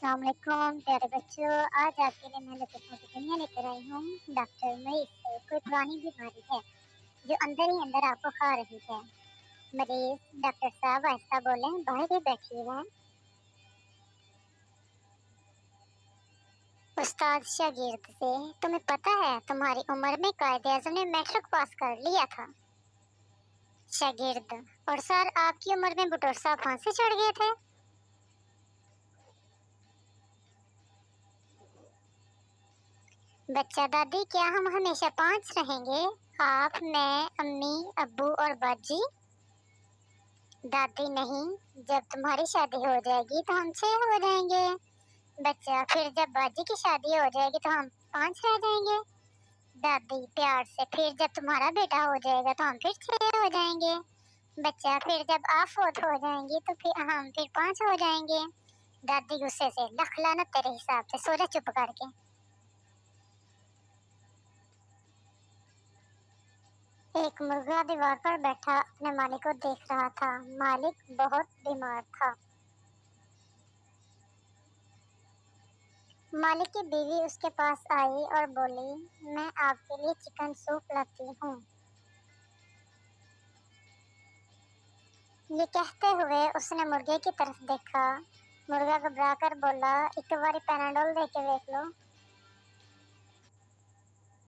अस्सलाम वालेकुम प्यारे बच्चों। आज आपके लिए मैं लतीफ़ों की दुनिया लेकर आई हूँ। डॉक्टर मरीज से कोई पुरानी बीमारी है जो अंदर ही अंदर आपको खा रही है। मरीज डॉक्टर साहब आहिस्ता बोले, बाहर ही बैठिए हैं। उस्ताद शागिर्द से, तुम्हें पता है तुम्हारी उम्र में कायदे आज़म ने मैट्रिक पास कर लिया था। शागिर्द, और सर आपकी उम्र में बुटोर साहब फांसी चढ़ गए थे। बच्चा, दादी क्या हम हमेशा 5 रहेंगे? आप, मैं, अम्मी, अब्बू और बाजी। दादी, नहीं, जब तुम्हारी शादी हो जाएगी तो हम 6 हो जाएंगे। बच्चा, फिर जब बाजी की शादी हो जाएगी तो हम 5 रह जाएंगे। दादी प्यार से, फिर जब तुम्हारा बेटा हो जाएगा तो हम फिर 6 हो जाएंगे। बच्चा, फिर जब आप फोत हो जाएंगी तो फिर हम फिर 5 हो जाएंगे। दादी गुस्से से, लख लानत तेरे हिसाब से, सो जा चुप करके। एक मुर्गा दीवार पर बैठा अपने मालिक को देख रहा था। मालिक बहुत बीमार था। मालिक की बीवी उसके पास आई और बोली, मैं आपके लिए चिकन सूप लाती हूँ। ये कहते हुए उसने मुर्गे की तरफ देखा। मुर्गा घबरा कर बोला, एक बारी पैनाडोल दे के देख लो।